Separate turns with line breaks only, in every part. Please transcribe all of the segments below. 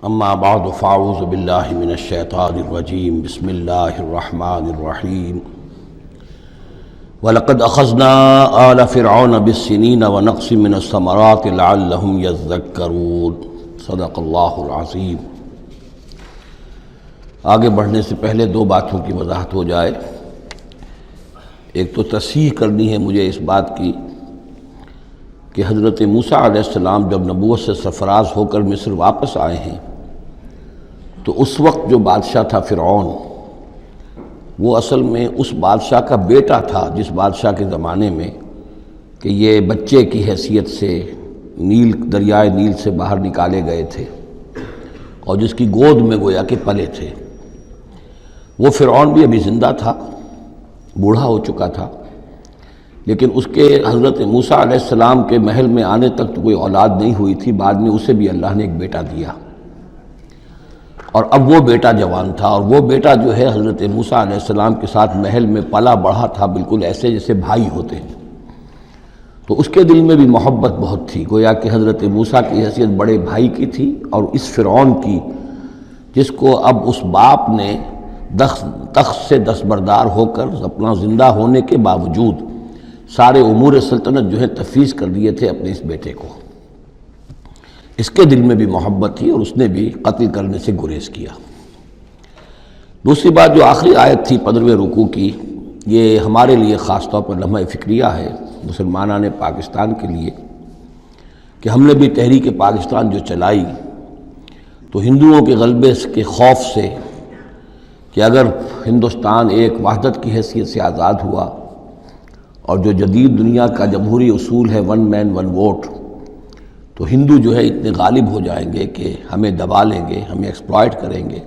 اما بعد فاعوذ باللہ من الشیطان الرجیم بسم اللہ الرحمن الرحیم وَلَقَدْ أَخَذْنَا آلَ فِرْعَوْنَ بِالسِّنِينَ وَنَقْصٍ مِّنَ الثَّمَرَاتِ لَعَلَّهُمْ يَذَّكَّرُونَ صدق اللہ العظیم۔ آگے بڑھنے سے پہلے دو باتوں کی وضاحت ہو جائے۔ ایک تو تصحیح کرنی ہے مجھے اس بات کی کہ حضرت موسیٰ علیہ السلام جب نبوت سے سرفراز ہو کر مصر واپس آئے ہیں تو اس وقت جو بادشاہ تھا فرعون، وہ اصل میں اس بادشاہ کا بیٹا تھا جس بادشاہ کے زمانے میں کہ یہ بچے کی حیثیت سے دریائے نیل سے باہر نکالے گئے تھے اور جس کی گود میں گویا کہ پلے تھے۔ وہ فرعون بھی ابھی زندہ تھا، بوڑھا ہو چکا تھا، لیکن اس کے حضرت موسیٰ علیہ السلام کے محل میں آنے تک تو کوئی اولاد نہیں ہوئی تھی۔ بعد میں اسے بھی اللہ نے ایک بیٹا دیا اور اب وہ بیٹا جوان تھا، اور وہ بیٹا جو ہے حضرت موسیٰ علیہ السلام کے ساتھ محل میں پلا بڑھا تھا، بالکل ایسے جیسے بھائی ہوتے ہیں۔ تو اس کے دل میں بھی محبت بہت تھی، گویا کہ حضرت موسیٰ کی حیثیت بڑے بھائی کی تھی، اور اس فرعون کی جس کو اب اس باپ نے تخت سے دستبردار ہو کر اپنا زندہ ہونے کے باوجود سارے امور سلطنت جو ہے تفویض کر دیے تھے اپنے اس بیٹے کو، اس کے دل میں بھی محبت تھی اور اس نے بھی قتل کرنے سے گریز کیا۔ دوسری بات جو آخری آیت تھی 15ویں رکوع کی، یہ ہمارے لیے خاص طور پر لمحہ فکریہ ہے، مسلمانان پاکستان کے لیے، کہ ہم نے بھی تحریک پاکستان جو چلائی تو ہندوؤں کے غلبے کے خوف سے کہ اگر ہندوستان ایک وحدت کی حیثیت سے آزاد ہوا اور جو جدید دنیا کا جمہوری اصول ہے ون مین ون ووٹ، تو ہندو جو ہے اتنے غالب ہو جائیں گے کہ ہمیں دبا لیں گے، ہمیں ایکسپلائٹ کریں گے،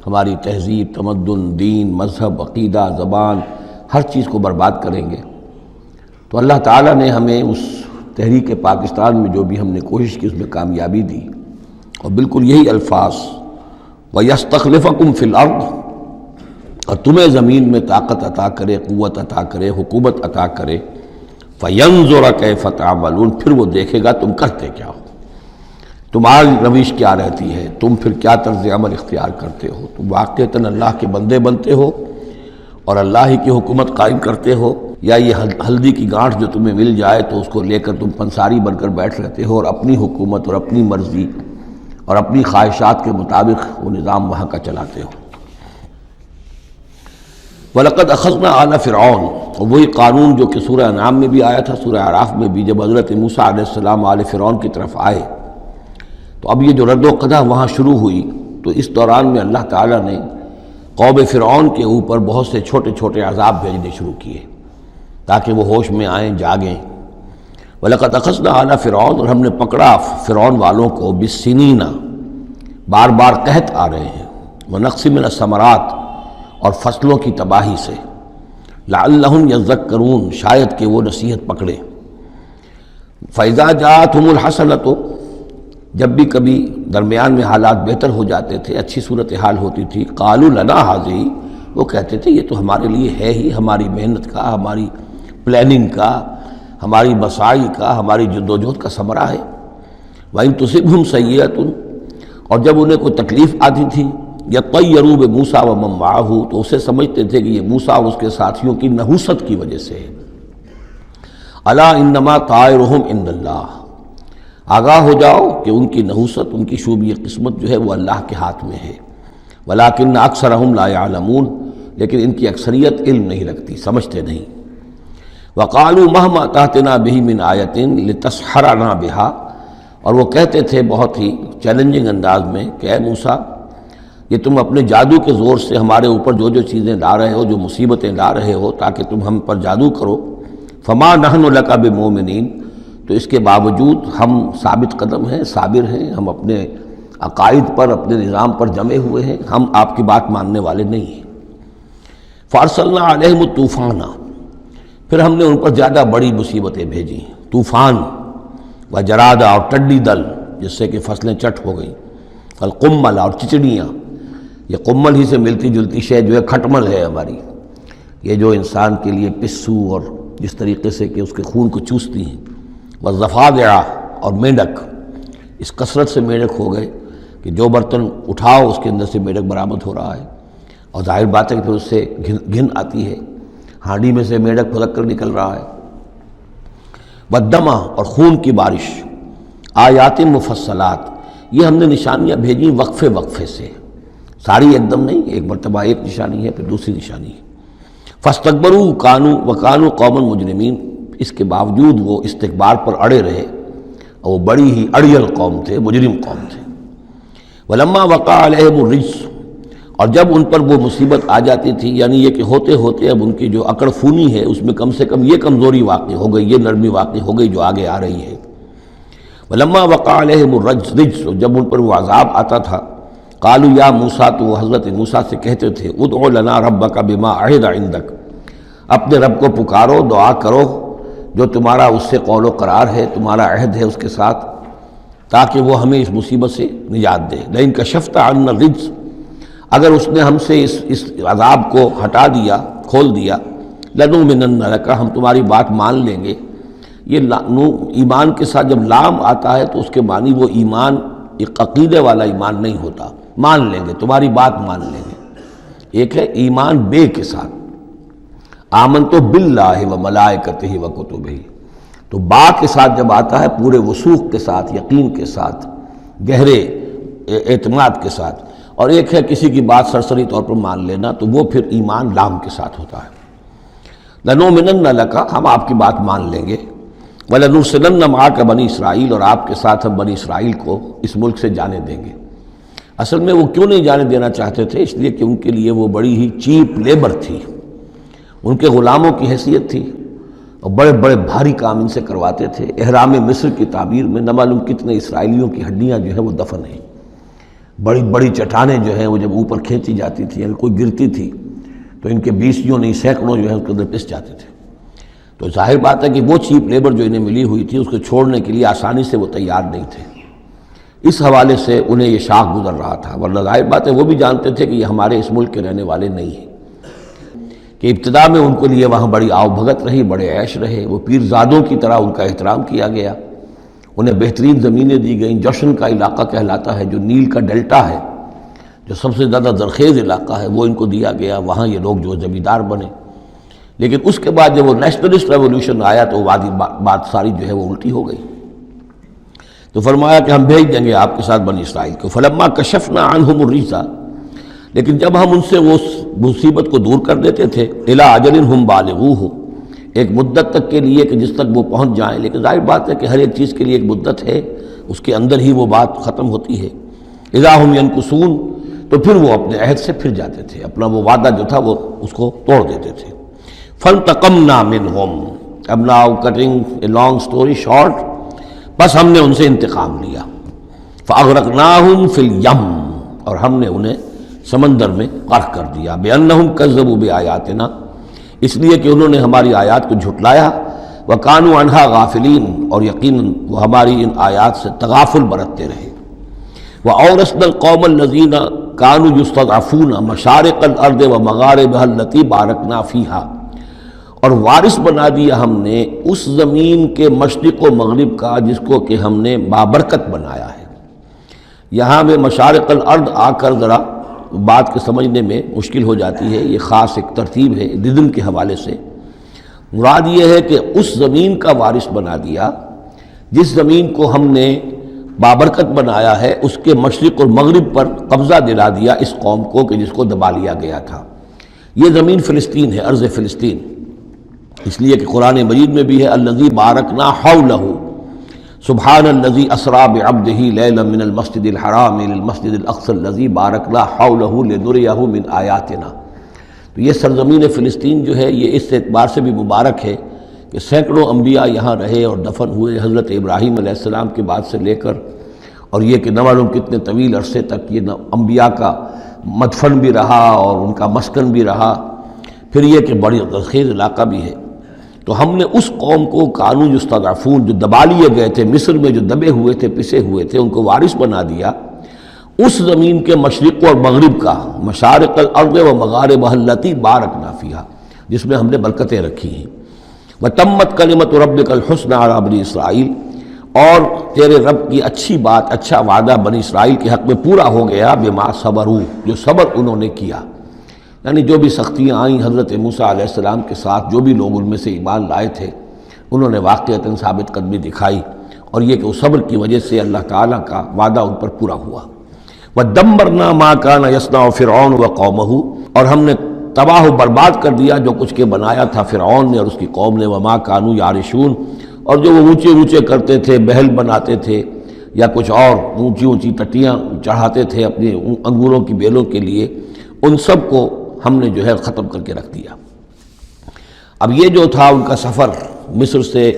ہماری تہذیب، تمدن، دین، مذہب، عقیدہ، زبان، ہر چیز کو برباد کریں گے۔ تو اللہ تعالیٰ نے ہمیں اس تحریک پاکستان میں جو بھی ہم نے کوشش کی اس میں کامیابی دی، اور بالکل یہی الفاظ وَيَسْتَخْلِفَكُمْ فِي الْأَرْضِ، اور تمہیں زمین میں طاقت عطا کرے، قوت عطا کرے، حکومت عطا کرے، فَيَنْظُرَ كَيْفَ تَعْمَلُونَ، پھر وہ دیکھے گا تم کرتے کیا ہو، تمہاری روش کیا رہتی ہے، تم پھر کیا طرز عمل اختیار کرتے ہو، تم واقعتاً اللہ کے بندے بنتے ہو اور اللہ ہی کی حکومت قائم کرتے ہو، یا یہ ہلدی کی گانٹھ جو تمہیں مل جائے تو اس کو لے کر تم پنساری بن کر بیٹھ رہتے ہو اور اپنی حکومت اور اپنی مرضی اور اپنی خواہشات کے مطابق وہ نظام وہاں کا چلاتے ہو۔ وَلَقَدْ أَخَذْنَا آلَ فِرْعَوْنَ، اور وہی قانون جو کہ سورہ انعام میں بھی آیا تھا، سورہ اعراف میں بھی، جب حضرت موسیٰ علیہ السلام آل فرعون کی طرف آئے تو اب یہ جو رد و قدح وہاں شروع ہوئی، تو اس دوران میں اللہ تعالیٰ نے قوم فرعون کے اوپر بہت سے چھوٹے چھوٹے عذاب بھیجنے شروع کیے تاکہ وہ ہوش میں آئیں، جاگیں۔ وَلَقَدْ أَخَذْنَا آلَ فِرْعَوْنَ، اور ہم نے پکڑا فرعون والوں کو بِالسِّنِينَ، بار بار قحط آ رہے ہیں، وَنَقْصٍ مِّنَ الثَّمَرَاتِ، اور فصلوں کی تباہی سے، لعلہم یذکرون، شاید کہ وہ نصیحت پکڑے۔ فَإِذَا جَاءَتْهُمُ الْحَسَنَةُ، جب بھی کبھی درمیان میں حالات بہتر ہو جاتے تھے، اچھی صورتحال ہوتی تھی، قَالُوا لَنَا هَٰذِهِ، وہ کہتے تھے یہ تو ہمارے لیے ہے ہی، ہماری محنت کا، ہماری پلاننگ کا، ہماری مساعی کا، ہماری جدوجہد کا ثمرہ ہے۔ وَإِن تُصِبْهُمْ سَیِّئَةٌ، اور جب انہیں کوئی تکلیف آتی تھی، یطیروا بموسیٰ ومن معہ، تو اسے سمجھتے تھے کہ یہ موسیٰ اور اس کے ساتھیوں کی نحوست کی وجہ سے ہے۔ الا انما طائرہم عند اللہ، آگاہ ہو جاؤ کہ ان کی نحوست، ان کی شوبی قسمت جو ہے وہ اللہ کے ہاتھ میں ہے۔ ولکن اکثرہم لا یعلمون، لیکن ان کی اکثریت علم نہیں رکھتی، سمجھتے نہیں۔ وقالوا مہما تأتنا بہ من آیۃ لتسحرنا بہا، اور وہ کہتے تھے بہت ہی چیلنجنگ انداز میں کہ اے موسیٰ، یہ تم اپنے جادو کے زور سے ہمارے اوپر جو جو چیزیں لا رہے ہو، جو مصیبتیں لا رہے ہو تاکہ تم ہم پر جادو کرو، فما نحن لک بمؤمنین، تو اس کے باوجود ہم ثابت قدم ہیں، صابر ہیں، ہم اپنے عقائد پر، اپنے نظام پر جمے ہوئے ہیں، ہم آپ کی بات ماننے والے نہیں ہیں۔ فارسلنا علیہم الطوفان، پھر ہم نے ان پر زیادہ بڑی مصیبتیں بھیجیں، طوفان وجراد، اور ٹڈی دل جس سے کہ فصلیں چٹ ہو گئیں، القمل، اور چچڑیاں، یہ قمل ہی سے ملتی جلتی شے جو ہے کھٹمل ہے ہماری، یہ جو انسان کے لیے پسو اور جس طریقے سے کہ اس کے خون کو چوستی ہیں، والضفادع، اور مینڈک، اس کثرت سے مینڈک ہو گئے، کہ جو برتن اٹھاؤ اس کے اندر سے میڑک برآمد ہو رہا ہے، اور ظاہر بات ہے کہ پھر اس سے گھن آتی ہے، ہانڈی میں سے میڑک پھدک کر نکل رہا ہے۔ والدمع، اور خون کی بارش، آیات مفصلات، یہ ہم نے نشانیاں بھیجی وقفے وقفے سے، ساری ایک دم نہیں، ایک مرتبہ ایک نشانی ہے پھر دوسری نشانی ہے۔ فاستکبروا وکانوا قوما مجرمین، اس کے باوجود وہ استکبار پر اڑے رہے، اور وہ بڑی ہی اڑیل قوم تھے، مجرم قوم تھے۔ ولما وقع علیہم الرجس، اور جب ان پر وہ مصیبت آ جاتی تھی، یعنی یہ کہ ہوتے ہوتے اب ان کی جو اکڑ فونی ہے اس میں کم سے کم یہ کمزوری واقع ہو گئی، یہ نرمی واقع ہو گئی جو آگے آ رہی ہے۔ ولما وقع علیہم الرجس، جب ان پر وہ عذاب آتا تھا، قالوا یا موسیٰ، تو وہ حضرت موسیٰ سے کہتے تھے، ادع لنا ربک بما عہد عندک، اپنے رب کو پکارو، دعا کرو جو تمہارا اس سے قول و قرار ہے، تمہارا عہد ہے اس کے ساتھ، تاکہ وہ ہمیں اس مصیبت سے نجات دے۔ لئن کشفت عنا الرجس، اگر اس نے ہم سے اس عذاب کو ہٹا دیا، کھول دیا، لنؤمنن لک، ہم تمہاری بات مان لیں گے۔ یہ ایمان کے ساتھ جب لام آتا ہے تو اس کے معنی وہ ایمان ایک عقیدے والا ایمان نہیں ہوتا، مان لیں گے، تمہاری بات مان لیں گے۔ ایک ہے ایمان بے کے ساتھ، آمنت باللہ و ملائکتہ و کتبہ، تو با کے ساتھ جب آتا ہے پورے وثوق کے ساتھ، یقین کے ساتھ، گہرے اعتماد کے ساتھ، اور ایک ہے کسی کی بات سرسری طور پر مان لینا، تو وہ پھر ایمان لام کے ساتھ ہوتا ہے۔ لنؤمنن لک، ہم آپ کی بات مان لیں گے، وَلَنُرْسِلَنَّ مَعَكَ بنی اسرائیل، اور آپ کے ساتھ ہم بنی اسرائیل کو اس ملک سے جانے دیں گے۔ اصل میں وہ کیوں نہیں جانے دینا چاہتے تھے؟ اس لیے کہ ان کے لیے وہ بڑی ہی چیپ لیبر تھی، ان کے غلاموں کی حیثیت تھی، اور بڑے بڑے بھاری کام ان سے کرواتے تھے۔ احرام مصر کی تعبیر میں نہ معلوم کتنے اسرائیلیوں کی ہڈیاں جو ہیں وہ دفن ہیں، بڑی بڑی چٹانیں جو ہیں وہ جب اوپر کھینچی جاتی تھی، یعنی کوئی گرتی تھی تو ان کے 20 نہیں سینکڑوں جو ہے اس کے اندر پس جاتے تھے۔ تو ظاہر بات ہے کہ وہ چیپ لیبر جو انہیں ملی ہوئی تھی اس کو چھوڑنے کے لیے آسانی سے وہ تیار نہیں تھے، اس حوالے سے انہیں یہ شاخ گزر رہا تھا، ورنہ ظاہر بات ہے وہ بھی جانتے تھے کہ یہ ہمارے اس ملک کے رہنے والے نہیں ہیں، کہ ابتدا میں ان کے لیے وہاں بڑی آؤ بھگت رہی، بڑے عیش رہے، وہ پیرزادوں کی طرح ان کا احترام کیا گیا، انہیں بہترین زمینیں دی گئیں۔ جوشن کا علاقہ کہلاتا ہے، جو نیل کا ڈیلٹا ہے، جو سب سے زیادہ زرخیز علاقہ ہے، وہ ان کو دیا گیا، وہاں یہ لوگ جو زمیندار بنے۔ لیکن اس کے بعد جب وہ نیشنلسٹ ریولوشن آیا تو بات ساری جو ہے وہ الٹی ہو گئی، تو فرمایا کہ ہم بھیج دیں گے آپ کے ساتھ بنی اسرائیل کو۔ فلما کشفنا عنہم الرجس، لیکن جب ہم ان سے وہ مصیبت کو دور کر دیتے تھے، الی اجل ہم بالغوہ، ایک مدت تک کے لیے کہ جس تک وہ پہنچ جائیں، لیکن ظاہر بات ہے کہ ہر ایک چیز کے لیے ایک مدت ہے، اس کے اندر ہی وہ بات ختم ہوتی ہے۔ اذا ہم ینکثون، تو پھر وہ اپنے عہد سے پھر جاتے تھے، اپنا وہ وعدہ جو تھا وہ اس کو توڑ دیتے تھے۔ فانتقمنا منہم، اب now cutting a long story short, بس ہم نے ان سے انتقام لیا۔ فاغرقناہم فی الیم، اور ہم نے انہیں سمندر میں غرق کر دیا، بانہم کذبوا بآیاتنا، اس لیے کہ انہوں نے ہماری آیات کو جھٹلایا، وکانوا عنہا غافلین، اور یقیناً وہ ہماری ان آیات سے تغافل برتتے رہے۔ وَأَوْرَثْنَا الْقَوْمَ الَّذِينَ كَانُوا يُسْتَضْعَفُونَ مَشَارِقَ الْأَرْضِ وَمَغَارِبَهَا الَّتِي بَارَكْنَا فِيهَا، اور وارث بنا دیا ہم نے اس زمین کے مشرق و مغرب کا جس کو کہ ہم نے بابرکت بنایا ہے۔ یہاں میں مشارق الارض آ کر ذرا بات کے سمجھنے میں مشکل ہو جاتی ہے، یہ خاص ایک ترتیب ہے ددن کے حوالے سے۔ مراد یہ ہے کہ اس زمین کا وارث بنا دیا جس زمین کو ہم نے بابرکت بنایا ہے، اس کے مشرق اور مغرب پر قبضہ دلا دیا اس قوم کو کہ جس کو دبا لیا گیا تھا۔ یہ زمین فلسطین ہے، ارض فلسطین، اس لیے کہ قرآن مجید میں بھی ہے الذی بارکنا حولہ، سبحان الذی اسری بعبدہ لیلا من المسجد الحرام الی المسجد الاقصی الذی بارکنا حولہ لنریہ من آیاتنا۔ تو یہ سرزمین فلسطین جو ہے یہ اس اعتبار سے بھی مبارک ہے کہ سینکڑوں انبیاء یہاں رہے اور دفن ہوئے، حضرت ابراہیم علیہ السلام کے بعد سے لے کر، اور یہ کہ نہ معلوم کتنے طویل عرصے تک یہ انبیاء کا مدفن بھی رہا اور ان کا مسکن بھی رہا۔ پھر یہ کہ بڑی زرخیز علاقہ بھی ہے۔ تو ہم نے اس قوم کو کانوا یستضعفون، جو دبا لیے گئے تھے مصر میں، جو دبے ہوئے تھے، پسے ہوئے تھے، ان کو وارث بنا دیا اس زمین کے مشرق اور مغرب کا، مشارق الارض و مغاربها التی بارکنا فیہا، جس میں ہم نے برکتیں رکھی ہیں۔ وتمت کلمۃ ربک الحسنی علی بنی اسرائیل، اور تیرے رب کی اچھی بات، اچھا وعدہ بنی اسرائیل کے حق میں پورا ہو گیا بما صبروا، جو صبر انہوں نے کیا، یعنی جو بھی سختیاں آئیں حضرت موسیٰ علیہ السلام کے ساتھ، جو بھی لوگ ان میں سے ایمان لائے تھے انہوں نے واقعتاً ثابت قدمی دکھائی، اور یہ کہ اس صبر کی وجہ سے اللہ تعالیٰ کا وعدہ ان پر پورا ہوا۔ وَدَمَّرْنَا مَا كَانَ يَصْنَعُ فِرْعَوْنُ وَقَوْمُهُ، اور ہم نے تباہ و برباد کر دیا جو کچھ کہ بنایا تھا فرعون نے اور اس کی قوم نے، وَمَا كَانُوا يَعْرِشُونَ، اور جو وہ اونچے اونچے کرتے تھے، محل بناتے تھے یا کچھ اور اونچی اونچی ٹٹیاں چڑھاتے تھے اپنے انگوروں کی بیلوں کے لیے، ان سب کو ہم نے جو ہے ختم کر کے رکھ دیا۔ اب یہ جو تھا ان کا سفر مصر سے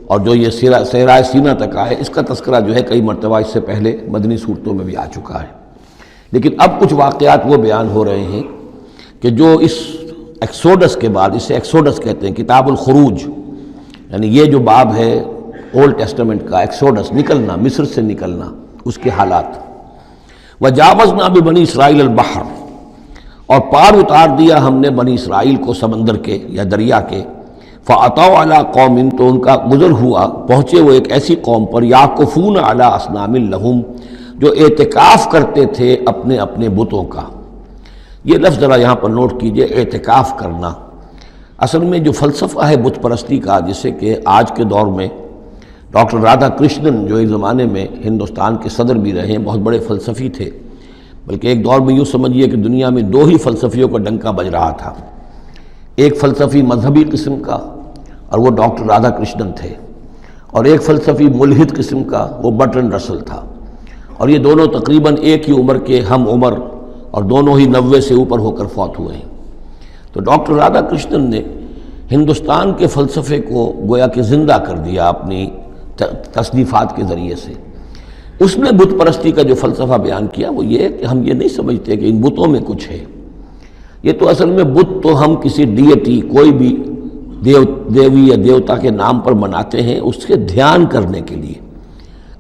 اور جو یہ صحرائے سینا تک آئے، اس کا تذکرہ جو ہے کئی مرتبہ اس سے پہلے مدنی صورتوں میں بھی آ چکا ہے، لیکن اب کچھ واقعات وہ بیان ہو رہے ہیں کہ جو اس ایکسوڈس کے بعد، اسے ایکسوڈس کہتے ہیں، کتاب الخروج، یعنی یہ جو باب ہے اولڈ ٹیسٹمنٹ کا، ایکسوڈس، نکلنا، مصر سے نکلنا، اس کے حالات۔ وَجَاوَزْنَا بِبَنِي إِسْرَائِيلَ الْبَحْرَ، اور پار اتار دیا ہم نے بنی اسرائیل کو سمندر کے یا دریا کے، فَأَتَوْا عَلَىٰ قَوْمٍ، تو ان کا گزر ہوا، پہنچے وہ ایک ایسی قوم پر، يَعْكُفُونَ عَلَىٰ أَصْنَامٍ لَهُمْ، جو اعتکاف کرتے تھے اپنے اپنے بتوں کا۔ یہ لفظ ذرا یہاں پر نوٹ کیجئے، اعتکاف کرنا۔ اصل میں جو فلسفہ ہے بت پرستی کا، جسے کہ آج کے دور میں ڈاکٹر رادھا کرشنن، جو ایک زمانے میں ہندوستان کے صدر بھی رہے ہیں، بہت بڑے فلسفی تھے، بلکہ ایک دور میں یوں سمجھیے کہ دنیا میں دو ہی فلسفیوں کا ڈنکا بج رہا تھا، ایک فلسفی مذہبی قسم کا اور وہ ڈاکٹر رادھا کرشنن تھے، اور ایک فلسفی ملحد قسم کا وہ برٹرنڈ رسل تھا، اور یہ دونوں تقریباً ایک ہی عمر کے ہم عمر، اور دونوں ہی 90 سے اوپر ہو کر فوت ہوئے ہیں۔ تو ڈاکٹر رادھا کرشنن نے ہندوستان کے فلسفے کو گویا کہ زندہ کر دیا اپنی تصنیفات کے ذریعے سے۔ اس نے بت پرستی کا جو فلسفہ بیان کیا وہ یہ ہے کہ ہم یہ نہیں سمجھتے کہ ان بتوں میں کچھ ہے، یہ تو اصل میں بت تو ہم کسی ڈیٹی، کوئی بھی دیوی یا دیوتا کے نام پر مناتے ہیں، اس کے دھیان کرنے کے لیے،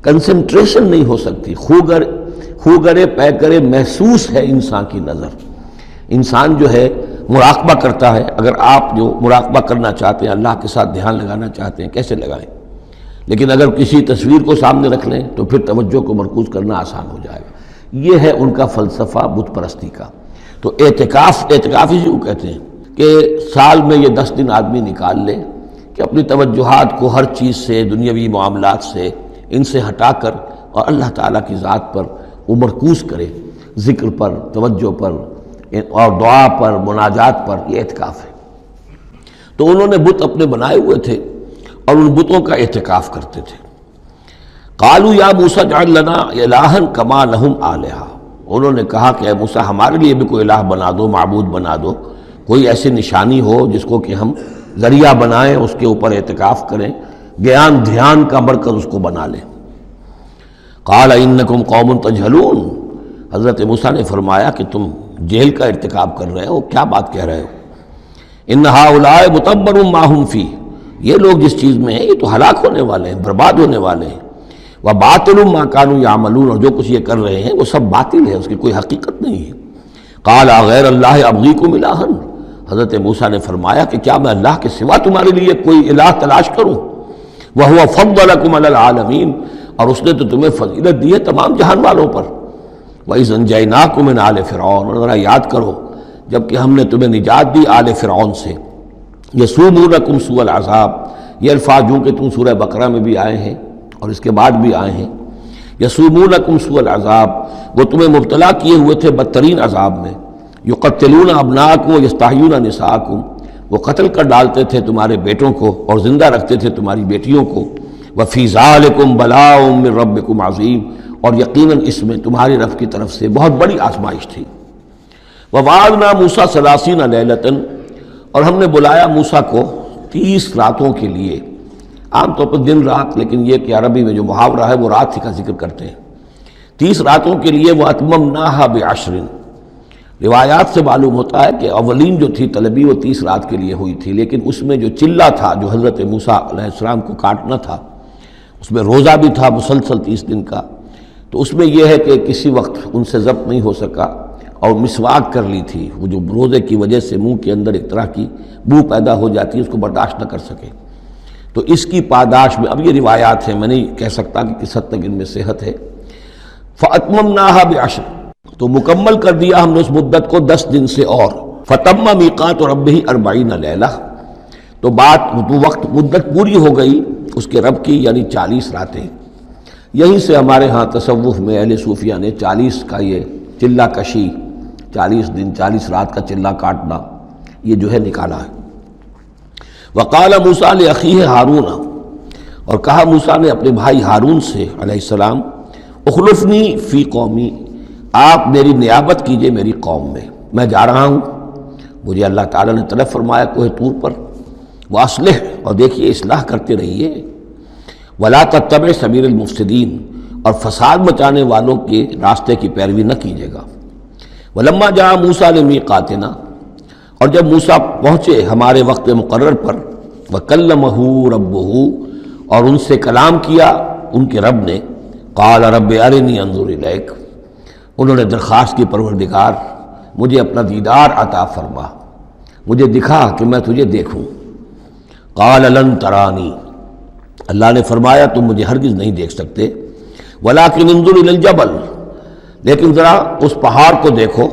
کنسنٹریشن نہیں ہو سکتی، خوگرے پے کرے محسوس ہے انسان کی نظر، انسان جو ہے مراقبہ کرتا ہے۔ اگر آپ جو مراقبہ کرنا چاہتے ہیں، اللہ کے ساتھ دھیان لگانا چاہتے ہیں، کیسے لگائیں؟ لیکن اگر کسی تصویر کو سامنے رکھ لیں تو پھر توجہ کو مرکوز کرنا آسان ہو جائے گا۔ یہ ہے ان کا فلسفہ بت پرستی کا۔ تو اعتکاف اسی کو کہتے ہیں کہ سال میں یہ 10 دن آدمی نکال لے کہ اپنی توجہات کو ہر چیز سے، دنیاوی معاملات سے، ان سے ہٹا کر اور اللہ تعالیٰ کی ذات پر وہ مرکوز کرے، ذکر پر، توجہ پر اور دعا پر، مناجات پر، یہ اعتکاف ہے۔ تو انہوں نے بت اپنے بنائے ہوئے تھے اور ان بتوں کا اعتکاف کرتے تھے۔ قالوا یا موسیٰ اجعل لنا الہا کما لہم آلہہ، انہوں نے کہا کہ اے موسیٰ ہمارے لیے بھی کوئی الہ بنا دو، معبود بنا دو، کوئی ایسی نشانی ہو جس کو کہ ہم ذریعہ بنائیں، اس کے اوپر اعتکاف کریں، گیان دھیان کا مرکز اس کو بنا لیں۔ قال انکم قوم تجہلون، حضرت موسیٰ نے فرمایا کہ تم جہل کا ارتکاب کر رہے ہو، کیا بات کہہ رہے ہو؟ ان ہؤلاء متبر ما هم فیہ، یہ لوگ جس چیز میں ہیں یہ تو ہلاک ہونے والے ہیں، برباد ہونے والے ہیں۔ وباطل ما كانوا يعملون، اور جو کچھ یہ کر رہے ہیں وہ سب باطل ہے، اس کی کوئی حقیقت نہیں ہے۔ قال غیر اللہ ابغیکم الہا، حضرت موسیٰ نے فرمایا کہ کیا میں اللہ کے سوا تمہارے لیے کوئی الہ تلاش کروں؟ وہو فضلکم علی العالمین، اور اس نے تو تمہیں فضیلت دی ہے تمام جہان والوں پر۔ وَإِذْ أَنْجَيْنَاكُمْ مِنْ آلِ فِرْعَوْنَ، اور ذرا یاد کرو جب کہ ہم نے تمہیں نجات دی آل فرعون سے۔ یسومونکم سوء العذاب، یہ الفاظ جو کہ تم سورہ بقرہ میں بھی آئے ہیں اور اس کے بعد بھی آئے ہیں۔ یسومونکم سوء العذاب، وہ تمہیں مبتلا کیے ہوئے تھے بدترین عذاب میں۔ یقتلون ابناءکم ویستحیون نساءکم، وہ قتل کر ڈالتے تھے تمہارے بیٹوں کو اور زندہ رکھتے تھے تمہاری بیٹیوں کو۔ وفی ذالکم بلاء من ربکم عظیم، اور یقیناً اس میں تمہاری رب کی طرف سے بہت بڑی آزمائش تھی۔ ووعدنا موسیٰ 30 لیلۃ، اور ہم نے بلایا موسیٰ کو 30 راتوں کے لیے، عام طور پر دن رات، لیکن یہ کہ عربی میں جو محاورہ ہے وہ رات کا ذکر کرتے ہیں۔ 30 راتوں کے لیے واتممناھا بعشر، روایات سے معلوم ہوتا ہے کہ اولین جو تھی طلبی وہ 30 رات کے لیے ہوئی تھی، لیکن اس میں جو چلہ تھا جو حضرت موسیٰ علیہ السلام کو کاٹنا تھا، اس میں روزہ بھی تھا مسلسل 30 دن کا، تو اس میں یہ ہے کہ کسی وقت ان سے ضبط نہیں ہو سکا اور مسواک کر لی تھی، وہ جو روزے کی وجہ سے منہ کے اندر ایک طرح کی بو پیدا ہو جاتی ہے، اس کو برداشت نہ کر سکے، تو اس کی پاداش میں، اب یہ روایات ہیں، میں نہیں کہہ سکتا کہ کس حد تک ان میں صحت ہے، فَأَتْمَمْنَاهَا بِعَشْرٍ، تو مکمل کر دیا ہم نے اس مدت کو 10 دن سے، اور فَتَمَّ مِيقَاتُ رَبِّهِ 40 لَيْلَةً، تو وقت مدت پوری ہو گئی اس کے رب کی، یعنی 40 راتیں۔ یہیں سے ہمارے ہاں تصوف میں اہل صوفیہ نے 40 کا یہ چلہ کشی، 40 دن 40 رات کا چلہ کاٹنا، یہ جو ہے نکالا ہے۔ وقال موسیٰ لأخیہ ہارون، اور کہا موسیٰ نے اپنے بھائی ہارون سے علیہ السلام، اخلفنی فی قومی، آپ میری نیابت کیجئے میری قوم میں جا رہا ہوں، مجھے اللہ تعالیٰ نے طلب فرمایا کوہ طور پر، واصلح، اور دیکھیے اصلاح کرتے رہیے، ولا تتبع سبیل المفسدین، اور فساد مچانے والوں کے راستے کی پیروی نہ کیجیے گا۔ ولما جاء موسیٰ لمیقاتنا، اور جب موسیٰ پہنچے ہمارے وقت مقرر پر، وکلمہ ربہ، اور ان سے کلام کیا ان کے رب نے، قال رب ارنی انظر الیک، انہوں نے درخواست کی پروردگار مجھے اپنا دیدار عطا فرما، مجھے دکھا کہ میں تجھے دیکھوں۔ قال لن ترانی، اللہ نے فرمایا تم مجھے ہرگز نہیں دیکھ سکتے، ولکن انظر الی الجبل، لیکن ذرا اس پہاڑ کو دیکھو،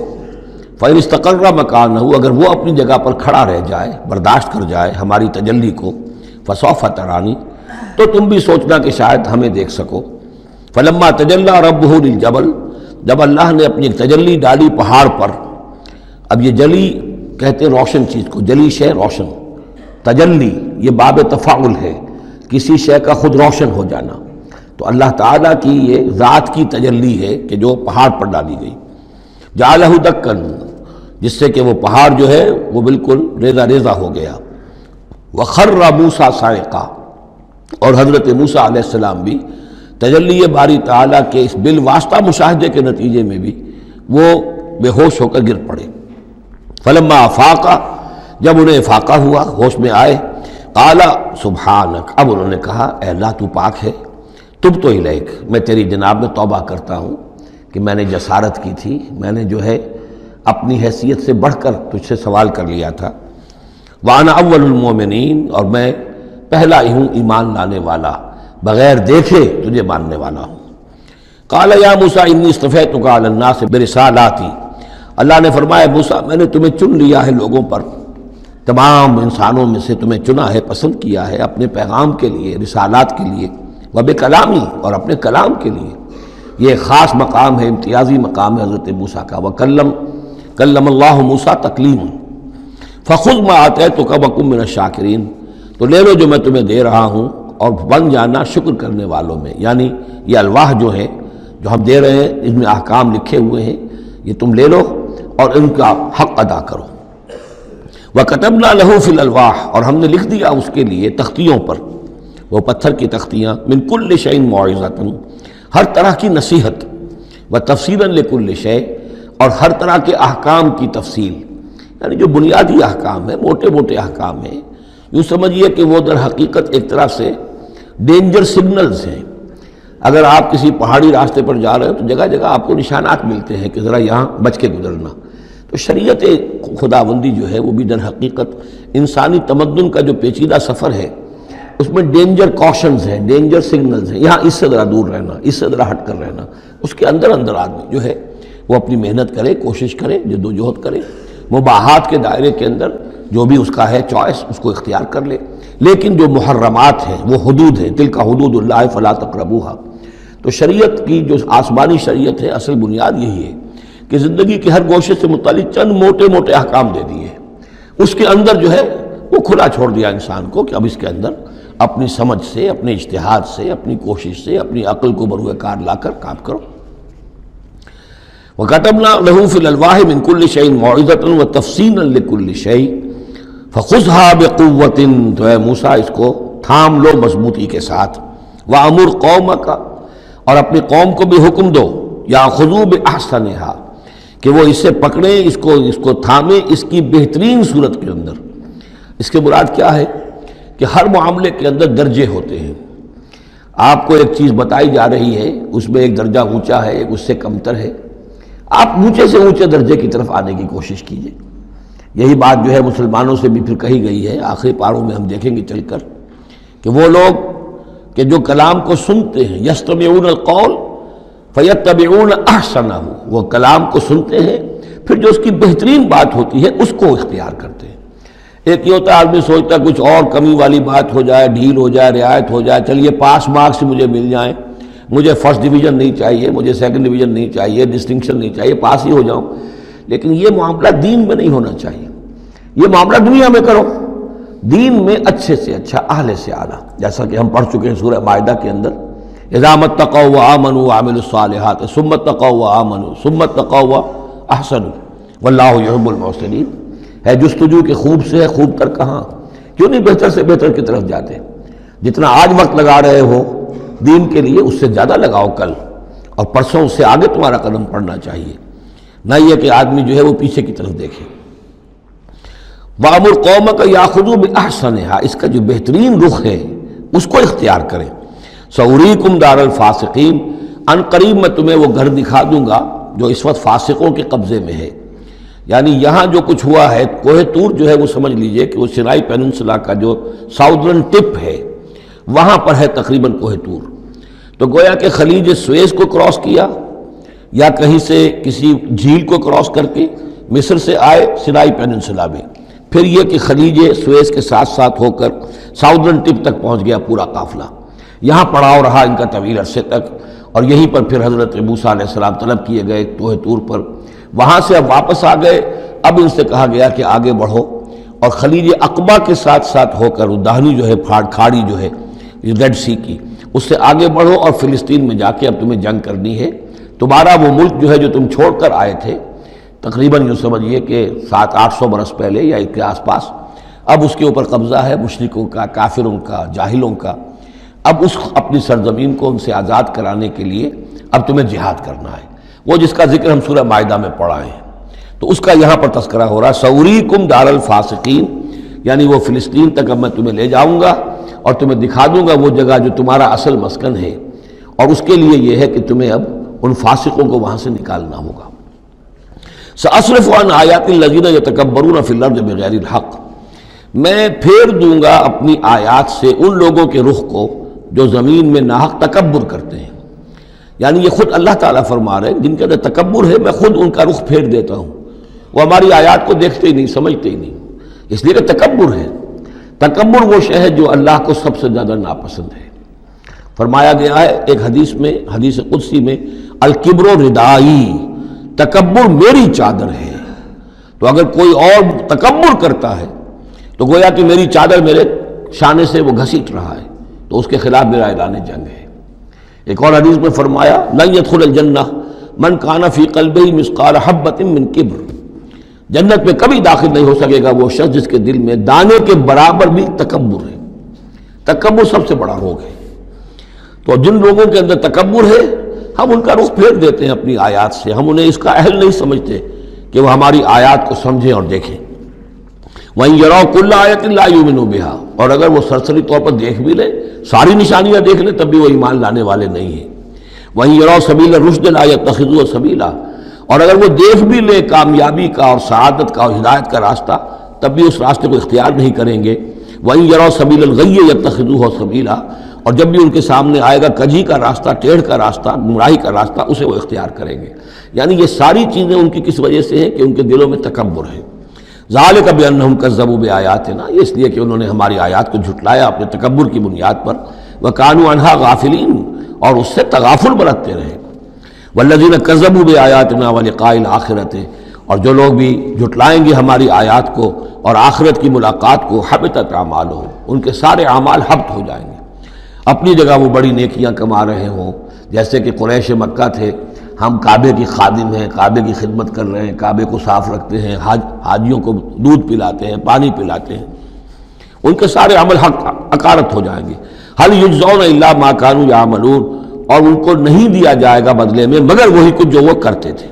فإن استقر مکانہ، اگر وہ اپنی جگہ پر کھڑا رہ جائے، برداشت کر جائے ہماری تجلی کو، فسوف ترانی، تو تم بھی سوچنا کہ شاید ہمیں دیکھ سکو۔ فلما تجلی ربہ للجبل، جب اللہ نے اپنی تجلی ڈالی پہاڑ پر، اب یہ جلی کہتے ہیں روشن چیز کو، جلی شے روشن، تجلی یہ باب تفاعل ہے، کسی شے کا خود روشن ہو جانا، تو اللہ تعالیٰ کی یہ ذات کی تجلی ہے کہ جو پہاڑ پر ڈالی گئی، جعلہ دکن، جس سے کہ وہ پہاڑ جو ہے وہ بالکل ریزہ ریزہ ہو گیا، وخر موسیٰ صاعقا، اور حضرت موسیٰ علیہ السلام بھی تجلی باری تعالیٰ کے اس بالواسطہ مشاہدے کے نتیجے میں بھی وہ بے ہوش ہو کر گر پڑے۔ فلما افاقا، جب انہیں افاقہ ہوا، ہوش میں آئے، قال سبحانک، اب انہوں نے کہا اے اللہ تو پاک ہے، تبت الیک، میں تیری جناب میں توبہ کرتا ہوں کہ میں نے جسارت کی تھی، میں نے جو ہے اپنی حیثیت سے بڑھ کر تجھ سے سوال کر لیا تھا، وانا اول المومنین، اور میں پہلا ہی ہوں ایمان لانے والا، بغیر دیکھے تجھے ماننے والا ہوں۔ قال یا موسیٰ انی اصطفیتک علی الناس برسالاتی، اللہ نے فرمایا موسیٰ میں نے تمہیں چن لیا ہے لوگوں پر، تمام انسانوں میں سے تمہیں چنا ہے، پسند کیا ہے اپنے پیغام کے لیے، رسالات کے لیے، وبکلامی، اور اپنے کلام کے لیے، یہ خاص مقام ہے، امتیازی مقام ہے حضرت موسیٰ کا۔ کلم اللہ موسیٰ تکلیما، فخذ ما آتیتک وکن من الشاکرین، تو لے لو جو میں تمہیں دے رہا ہوں اور بن جانا شکر کرنے والوں میں، یعنی یہ الواح جو ہے جو ہم دے رہے ہیں اس میں احکام لکھے ہوئے ہیں، یہ تم لے لو اور ان کا حق ادا کرو۔ وَكَتَبْنَا لَهُ فِي الْأَلْوَاحِ، اور ہم نے لکھ دیا اس کے لیے تختیوں پر، وہ پتھر کی تختیاں، مِن كُلِّ شَيْءٍ مَوْعِظَةً، ہر طرح کی نصیحت، وَتَفْصِيلًا لِكُلِّ شَيْءٍ، اور ہر طرح کے احکام کی تفصیل، یعنی جو بنیادی احکام ہیں، موٹے موٹے احکام ہیں، یوں سمجھیے کہ وہ در حقیقت ایک طرح سے ڈینجر سگنلز ہیں۔ اگر آپ کسی پہاڑی راستے پر جا رہے ہیں تو جگہ جگہ آپ کو نشانات ملتے ہیں کہ ذرا یہاں بچ کے گزرنا، تو شریعت خداوندی جو ہے وہ بھی در حقیقت انسانی تمدن کا جو پیچیدہ سفر ہے اس میں ڈینجر کوشنز ہیں، ڈینجر سگنلز ہیں، یہاں اس سے ذرا دور رہنا، اس سے ذرا ہٹ کر رہنا، اس کے اندر اندر آدمی جو ہے وہ اپنی محنت کرے، کوشش کرے، جد و جہد کرے، مباحات کے دائرے کے اندر جو بھی اس کا ہے چوائس اس کو اختیار کر لے، لیکن جو محرمات ہیں وہ حدود ہیں، تلک حدود اللہ فلا تقربوہا۔ تو شریعت کی جو آسمانی شریعت ہے اصل بنیاد یہی ہے کہ زندگی کے ہر گوشے سے متعلق چند موٹے موٹے احکام دے دیے، اس کے اندر جو ہے وہ کھلا چھوڑ دیا انسان کو کہ اب اس کے اندر اپنی سمجھ سے، اپنے اجتہاد سے، اپنی کوشش سے، اپنی عقل کو بروئے کار لا کر کام کرو۔ وَكَتَبْنَا لَهُ فِي الْأَلْوَاحِ مِن كُلِّ شَيْءٍ مَوْعِظَةً وَتَفْصِيلًا لِكُلِّ شَيْءٍ فَخُذْهَا بِقُوَّةٍ، تو اے موسیٰ اس کو تھام لو مضبوطی کے ساتھ، وَأَمُرْ قَوْمَكَ، اور اپنی قوم کو بھی حکم دو، يَأْخُذُوا بِأَحْسَنِهَا، کہ وہ اسے پکڑیں، اس کو تھامیں اس کی بہترین صورت کے اندر۔ اس کے مراد کیا ہے کہ ہر معاملے کے اندر درجے ہوتے ہیں، آپ کو ایک چیز بتائی جا رہی ہے، اس میں ایک درجہ اونچا ہے، ایک اس سے کمتر ہے، آپ اونچے سے اونچے درجے کی طرف آنے کی کوشش کیجیے۔ یہی بات جو ہے مسلمانوں سے بھی پھر کہی گئی ہے، آخری پاروں میں ہم دیکھیں گے چل کر کہ وہ لوگ کہ جو کلام کو سنتے ہیں، یستمعون القول فیتبعون احسنہ، وہ کلام کو سنتے ہیں پھر جو اس کی بہترین بات ہوتی ہے اس کو اختیار کرتے ہیں۔ ایک یہ ہوتا ہے آدمی سوچتا ہے کچھ اور کمی والی بات ہو جائے، ڈھیل ہو جائے، رعایت ہو جائے، چلیے پاس مارکس مجھے مل جائیں، مجھے فرسٹ ڈویژن نہیں چاہیے، مجھے سیکنڈ ڈویژن نہیں چاہیے، ڈسٹنکشن نہیں چاہیے، پاس ہی ہو جاؤں۔ لیکن یہ معاملہ دین میں نہیں ہونا چاہیے، یہ معاملہ دنیا میں کرو، دین میں اچھے سے اچھا، اعلی سے اعلیٰ، جیسا کہ ہم پڑھ چکے ہیں سورہ مائدہ کے اندر، اذا اتقوا وآمنوا وعملوا الصالحات ثم اتقوا وآمنوا ثم اتقوا واحسنوا واللہ یحب المحسنین۔ ہے جستجو کہ خوب سے ہے خوب تر کہاں، کیوں نہیں بہتر سے بہتر کی طرف جاتے؟ جتنا آج وقت لگا رہے ہو دین کے لیے اس سے زیادہ لگاؤ کل، اور پرسوں اس سے آگے تمہارا قدم پڑنا چاہیے، نہ یہ کہ آدمی جو ہے وہ پیچھے کی طرف دیکھے۔ وَأَمُرْ قَوْمَكَ يَأْخُذُوا بِأَحْسَنِهَا، اس کا جو بہترین رخ ہے اس کو اختیار کریں۔ سَأُرِيكُمْ دَارَ الْفَاسِقِينَ، ان قریب میں تمہیں وہ گھر دکھا دوں گا جو اس وقت فاسقوں کے قبضے میں ہے۔ یعنی یہاں جو کچھ ہوا ہے، کوہ طور جو ہے وہ سمجھ لیجئے کہ وہ سینائی پیننسلا کا جو ساؤدرن ٹپ ہے وہاں پر ہے تقریباً کوہ طور۔ تو گویا کہ خلیج سویز کو کراس کیا یا کہیں سے کسی جھیل کو کراس کر کے مصر سے آئے سینائی پیننسلا میں، پھر یہ کہ خلیج سویز کے ساتھ ساتھ ہو کر ساؤدرن ٹپ تک پہنچ گیا پورا قافلہ، یہاں پڑاؤ رہا ان کا طویل عرصے تک، اور یہیں پر پھر حضرت موسیٰ علیہ السلام طلب کیے گئے کوہ طور پر، وہاں سے اب واپس آ گئے۔ اب ان سے کہا گیا کہ آگے بڑھو، اور خلیج عقبہ کے ساتھ ساتھ ہو کر داہنی جو ہے کھاڑی جو ہے ریڈ سی کی، اس سے آگے بڑھو اور فلسطین میں جا کے اب تمہیں جنگ کرنی ہے۔ تمہارا وہ ملک جو ہے جو تم چھوڑ کر آئے تھے تقریباً یوں سمجھیے کہ 700-800 برس پہلے یا اس کے آس پاس، اب اس کے اوپر قبضہ ہے مشرکوں کا، کافروں کا، جاہلوں کا۔ اب اس اپنی سرزمین کو ان سے آزاد کرانے کے لیے اب تمہیں جہاد کرنا ہے، وہ جس کا ذکر ہم سورہ مائدہ میں پڑھا ہے، تو اس کا یہاں پر تذکرہ ہو رہا ہے۔ سَأُرِيكُمْ دَارَ الْفَاسِقِينَ، یعنی وہ فلسطین تک اب میں تمہیں لے جاؤں گا اور تمہیں دکھا دوں گا وہ جگہ جو تمہارا اصل مسکن ہے، اور اس کے لیے یہ ہے کہ تمہیں اب ان فاسقوں کو وہاں سے نکالنا ہوگا۔ سَأَصْرِفُ عَنْ آيَاتِ الَّذِينَ يَتَكَبَّرُونَ فِي الْأَرْضِ بِغَيْرِ الْحَقِّ، میں پھیر دوں گا اپنی آیات سے ان لوگوں کے رخ کو جو زمین میں ناحق تکبر کرتے ہیں۔ یعنی یہ خود اللہ تعالیٰ فرما رہے ہیں جن کے اندر تکبر ہے میں خود ان کا رخ پھیر دیتا ہوں، وہ ہماری آیات کو دیکھتے ہی نہیں، سمجھتے ہی نہیں، اس لیے کہ تکبر ہے۔ تکبر وہ شے ہے جو اللہ کو سب سے زیادہ ناپسند ہے۔ فرمایا گیا ہے ایک حدیث میں، حدیث قدسی میں، الکبر ردائی، تکبر میری چادر ہے۔ تو اگر کوئی اور تکبر کرتا ہے تو گویا کہ میری چادر میرے شانے سے وہ گھسیٹ رہا ہے، تو اس کے خلاف میرا اعلان جنگ ہے۔ ایک اور حدیث میں فرمایا لن يدخل الجنہ من کان فی قلبہ مثقال حبۃ من کبر، جنت میں کبھی داخل نہیں ہو سکے گا وہ شخص جس کے دل میں دانے کے برابر بھی تکبر ہے۔ تکبر سب سے بڑا روگ ہے۔ تو جن لوگوں کے اندر تکبر ہے ہم ان کا رخ پھیر دیتے ہیں اپنی آیات سے، ہم انہیں اس کا اہل نہیں سمجھتے کہ وہ ہماری آیات کو سمجھیں اور دیکھیں۔ وَإِن يَرَوْا كُلَّ آيَةٍ لَا يُؤْمِنُوا بِهَا، اور اگر وہ سرسری طور پر دیکھ بھی لیں، ساری نشانیاں دیکھ لیں، تب بھی وہ ایمان لانے والے نہیں ہیں۔ وَإِن يَرَوْا سَبِيلَ الرُّشْدِ لَا يَتَّخِذُوهُ سَبِيلًا، اور اگر وہ دیکھ بھی لیں کامیابی کا اور سعادت کا اور ہدایت کا راستہ، تب بھی اس راستے کو اختیار نہیں کریں گے۔ وَإِن يَرَوْا سَبِيلَ الْغَيِّ يَتَّخِذُوهُ سَبِيلًا، اور جب بھی ان کے سامنے آئے گا کجی کا راستہ، ٹیڑھ کا راستہ، گمراہی کا راستہ، اسے وہ اختیار کریں گے۔ یعنی یہ ساری چیزیں ان کی کس وجہ سے ہیں کہ ان کے دلوں میں تکبر ہے۔ ذالک بانہم کذبوا بآیاتنا، یہ اس لیے کہ انہوں نے ہماری آیات کو جھٹلایا اپنے تکبر کی بنیاد پر، وکانوا عنہا غافلین، اور اس سے تغافل برتتے رہے۔ والذین کذبوا بآیاتنا ولقاء الآخرۃ، اور جو لوگ بھی جھٹلائیں گے ہماری آیات کو اور آخرت کی ملاقات کو، حبطت اعمالہم، ان کے سارے اعمال حبط ہو جائیں گے۔ اپنی جگہ وہ بڑی نیکیاں کما رہے ہوں، جیسے کہ قریش مکہ تھے، ہم کعبے کی خادم ہیں، کعبے کی خدمت کر رہے ہیں، کعبے کو صاف رکھتے ہیں، حاجیوں کو دودھ پلاتے ہیں، پانی پلاتے ہیں، ان کے سارے عمل حقارت ہو جائیں گے۔ هل یجزون الا ما كانوا یعملون، اور ان کو نہیں دیا جائے گا بدلے میں مگر وہی کچھ جو وہ کرتے تھے۔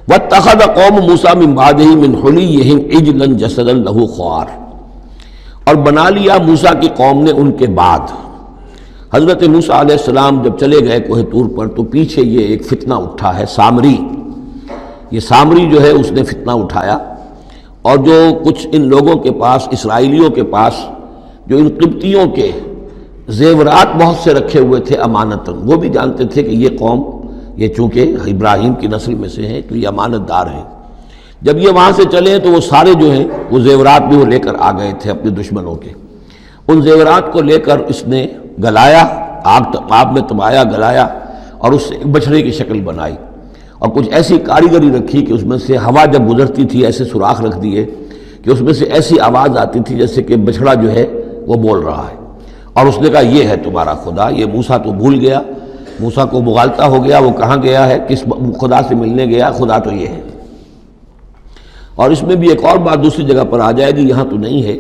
واتخذ قوم موسیٰ من بعدہ من حلیہم عجلا جسدا لہ خوار، اور بنا لیا موسیٰ کی قوم نے ان کے بعد، حضرت موسیٰ علیہ السلام جب چلے گئے کوہ طور پر تو پیچھے یہ ایک فتنہ اٹھا ہے، سامری، یہ سامری جو ہے اس نے فتنہ اٹھایا، اور جو کچھ ان لوگوں کے پاس، اسرائیلیوں کے پاس جو ان قبطیوں کے زیورات بہت سے رکھے ہوئے تھے امانتاً، وہ بھی جانتے تھے کہ یہ قوم، یہ چونکہ ابراہیم کی نسل میں سے ہیں تو یہ امانت دار ہیں۔ جب یہ وہاں سے چلے تو وہ سارے جو ہیں وہ زیورات بھی وہ لے کر آ گئے تھے اپنے دشمنوں کے۔ ان زیورات کو لے کر اس نے گلایا، آگ میں تبایا، گلایا، اور اس سے ایک بچھڑے کی شکل بنائی، اور کچھ ایسی کاریگری رکھی کہ اس میں سے ہوا جب گزرتی تھی ایسے سوراخ رکھ دیے کہ اس میں سے ایسی آواز آتی تھی جیسے کہ بچھڑا جو ہے وہ بول رہا ہے، اور اس نے کہا یہ ہے تمہارا خدا۔ یہ موسیٰ تو بھول گیا، موسیٰ کو مغالطہ ہو گیا، وہ کہاں گیا ہے، کس خدا سے ملنے گیا، خدا تو یہ ہے۔ اور اس میں بھی ایک اور بات دوسری جگہ پر آ جائے گی، یہاں تو نہیں ہے،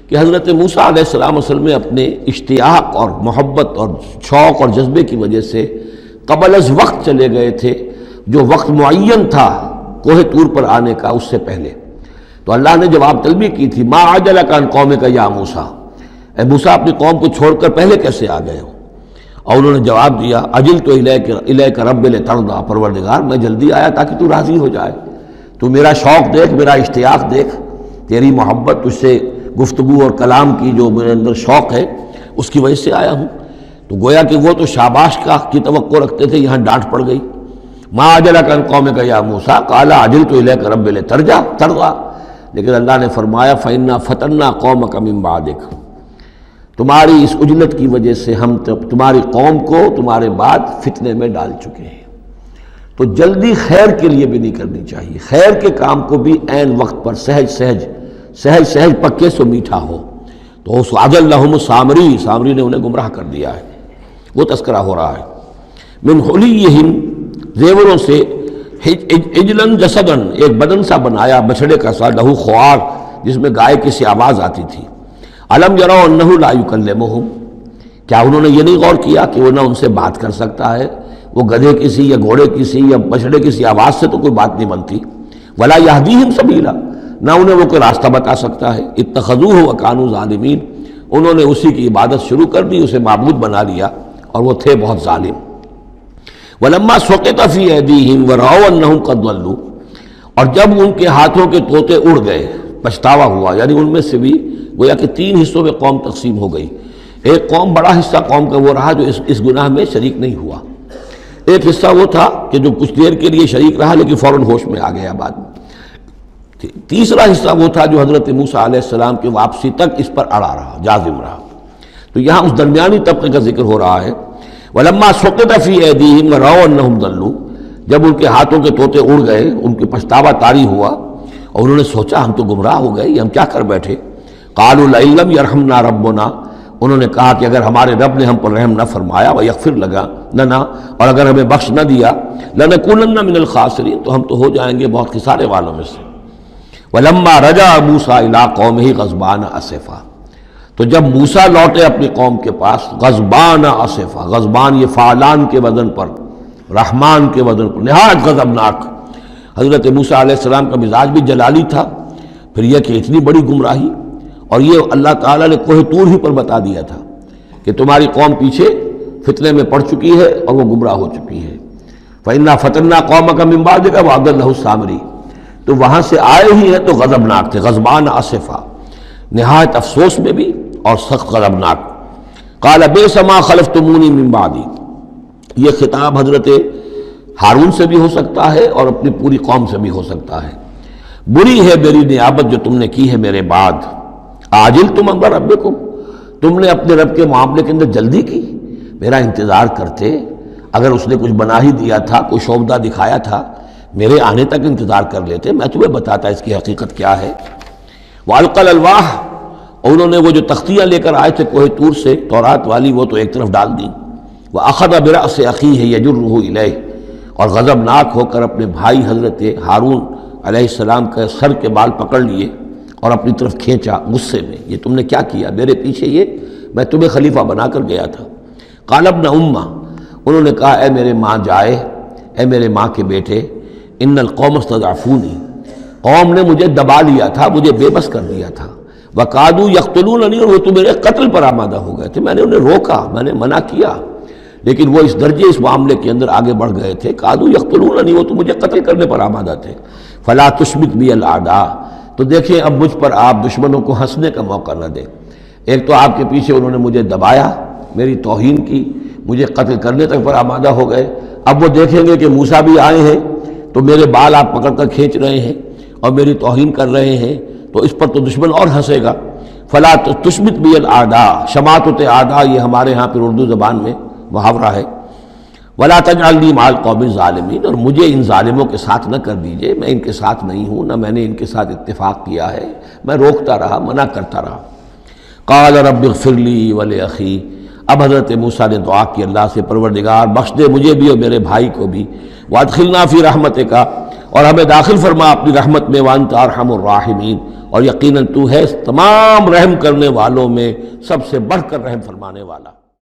کہ حضرت موسیٰ علیہ السلام اصل میں اپنے اشتیاق اور محبت اور شوق اور جذبے کی وجہ سے قبل از وقت چلے گئے تھے، جو وقت معین تھا کوہ طور پر آنے کا اس سے پہلے۔ تو اللہ نے جواب طلبی کی تھی، ما عجلک عن قومک یا موسیٰ، اے موسیٰ اپنی قوم کو چھوڑ کر پہلے کیسے آ گئے ہو؟ اور انہوں نے جواب دیا، اجلت الیک رب لترضیٰ، پروردگار میں جلدی آیا تاکہ تو راضی ہو جائے، تو میرا شوق دیکھ، میرا اشتیاق دیکھ، تیری محبت، تجھ سے گفتگو اور کلام کی جو میرے اندر شوق ہے اس کی وجہ سے آیا ہوں۔ تو گویا کہ وہ تو شاباش کی توقع رکھتے تھے، یہاں ڈانٹ پڑ گئی، ما عجلک عن قومک یا موسیٰ قال عجلت الیک رب لترضیٰ، لیکن اللہ نے فرمایا فإنا فتنا قومک من بعدک، تمہاری اس عجلت کی وجہ سے ہم تمہاری قوم کو تمہارے بعد فتنے میں ڈال چکے ہیں۔ تو جلدی خیر کے لیے بھی نہیں کرنی چاہیے، خیر کے کام کو بھی عین وقت پر سہج پکے سو میٹھا ہو۔ تو اس اضلهم سامری نے انہیں گمراہ کر دیا ہے، وہ تذکرہ ہو رہا ہے۔ من حلیہم، زیوروں سے، عجلاً جسداً، ایک بدن سا بنایا بچھڑے کا سا، لہو خوار، جس میں گائے کی سی آواز آتی تھی۔ الم یروا انہ لا یکلمہم، کیا انہوں نے یہ نہیں غور کیا کہ وہ نہ ان سے بات کر سکتا ہے، وہ گدھے کی سی یا گھوڑے کی سی یا بچھڑے کی سی آواز سے تو کوئی بات نہیں بنتی، ولا یہدیہم سبیلا، نہ انہیں وہ کوئی راستہ بتا سکتا ہے۔ اتخذوہ وکانوا ظالمین، انہوں نے اسی کی عبادت شروع کر دی، اسے معبود بنا لیا، اور وہ تھے بہت ظالم۔ ولما سقط فی ایدیہم ورأوا انہم قد ضلوا، اور جب ان کے ہاتھوں کے طوطے اڑ گئے، پچھتاوا ہوا، یعنی ان میں سے بھی گویا کہ 3 حصوں میں قوم تقسیم ہو گئی۔ ایک قوم، بڑا حصہ قوم کا وہ رہا جو اس گناہ میں شریک نہیں ہوا، ایک حصہ وہ تھا کہ جو کچھ دیر کے لیے شریک رہا لیکن فوراً ہوش میں آ گیا بعد میں، تیسرا حصہ وہ تھا جو حضرت موسیٰ علیہ السلام کی واپسی تک اس پر اڑا رہا، جازم رہا۔ تو یہاں اس درمیانی طبقے کا ذکر ہو رہا ہے، وَلَمَّا سُقِطَ فِي أَيْدِيهِمْ وَرَأَوْا أَنَّهُمْ ضَلُّوا، جب ان کے ہاتھوں کے طوطے اڑ گئے، ان کی پچھتاوا طاری ہوا، اور انہوں نے سوچا ہم تو گمراہ ہو گئے، یہ ہم کیا کر بیٹھے۔ قَالُوا لَئِن لَّمْ يَرْحَمْنَا رَبُّنَا، انہوں نے کہا کہ اگر ہمارے رب نے ہم پر رحم نہ فرمایا، وَيَغْفِرْ لَنَا، اور اگر ہمیں بخش نہ دیا، لَنَكُونَنَّ مِنَ الْخَاسِرِينَ، تو ہم تو ہو جائیں گے بہت خسارے والوں میں سے۔ وَلَمَّا رَجَعَ مُوسَىٰ إِلَىٰ قَوْمِهِ غَضْبَانَ أَسِفًا، تو جب موسیٰ لوٹے اپنی قوم کے پاس، غضبان آصفا، غضبان یہ فعلان کے وزن پر، رحمان کے وزن پر، نہایت غضبناک۔ حضرت موسیٰ علیہ السلام کا مزاج بھی جلالی تھا، پھر یہ کہ اتنی بڑی گمراہی، اور یہ اللہ تعالیٰ نے کوہ طور ہی پر بتا دیا تھا کہ تمہاری قوم پیچھے فتنے میں پڑ چکی ہے اور وہ گمراہ ہو چکی ہے۔ فَإِنَّا فَتَنَّا قَوْمَكَ مِن بَعْدِكَ وَأَضَلَّهُ السَّامِرِي، تو وہاں سے آئے ہی ہیں تو غضبناک تھے، غضبان آصفا، نہایت افسوس میں بھی اور سخت غضبناک۔ قال بئس ما خلفتمونی من بعدی، یہ خطاب حضرت ہارون سے بھی ہو سکتا ہے اور اپنی پوری قوم سے بھی ہو سکتا ہے۔ بری ہے میری نیابت جو تم نے کی ہے میرے بعد، عاجلتم امر ربکم، تم نے اپنے رب کے معاملے کے اندر جلدی کی، میرا انتظار کرتے، اگر اس نے کچھ بنا ہی دیا تھا، کوئی شعبدہ دکھایا تھا، میرے آنے تک انتظار کر لیتے، میں تمہیں بتاتا اس کی حقیقت کیا ہے۔ وَأَلْقَى الْأَلْوَاحَ، اور انہوں نے وہ جو تختیاں لے کر آئے تھے کوہ طور سے تورات والی، وہ تو ایک طرف ڈال دیں۔ وَأَخَذَ بِرَأْسِ أَخِيهِ يَجُرُّهُ إِلَيْهِ، اور غضبناک ہو کر اپنے بھائی حضرت ہارون علیہ السلام کے سر کے بال پکڑ لیے اور اپنی طرف کھینچا غصے میں، یہ تم نے کیا کیا، میرے پیچھے یہ، میں تمہیں خلیفہ بنا کر گیا تھا۔ قال ابن امہ، انہوں نے کہا اے میرے ماں جائے، اے میرے ماں کے بیٹے، ان القوم استضعفونی، قوم نے مجھے دبا لیا تھا، مجھے بے بس کر دیا تھا، وقادوا یقتلوننی، اور وہ تو میرے قتل پر آمادہ ہو گئے تھے، میں نے انہیں روکا، میں نے منع کیا، لیکن وہ اس درجے اس معاملے کے اندر آگے بڑھ گئے تھے، قادوا یقتلوننی، وہ تو مجھے قتل کرنے پر آمادہ تھے۔ فلا تشمت بی الاعداء، تو دیکھیں اب مجھ پر آپ دشمنوں کو ہنسنے کا موقع نہ دیں۔ ایک تو آپ کے پیچھے انہوں نے مجھے دبایا، میری توہین کی، مجھے قتل کرنے تک پر آمادہ ہو گئے۔ اب وہ دیکھیں گے کہ موسیٰ بھی آئے ہیں تو میرے بال آپ پکڑ کر کھینچ رہے ہیں اور میری توہین کر رہے ہیں، تو اس پر تو دشمن اور ہنسے گا۔ فلا تشمت بی الاعداء، شماتت اعداء یہ ہمارے ہاں پھر اردو زبان میں محاورہ ہے۔ ولا تجعلنی مع القوم الظالمین، اور مجھے ان ظالموں کے ساتھ نہ کر دیجئے، میں ان کے ساتھ نہیں ہوں، نہ میں نے ان کے ساتھ اتفاق کیا ہے، میں روکتا رہا، منع کرتا رہا۔ قال رب اغفر لی ولاخی، اب حضرت موسیٰ نے دعا کی اللہ سے، پروردگار بخش دے مجھے بھی اور میرے بھائی کو بھی، وادخلنا فی رحمتک، اور ہمیں داخل فرما اپنی رحمت میں، وانت ارحم الراحمین، اور یقیناً تو ہے تمام رحم کرنے والوں میں سب سے بڑھ کر رحم فرمانے والا۔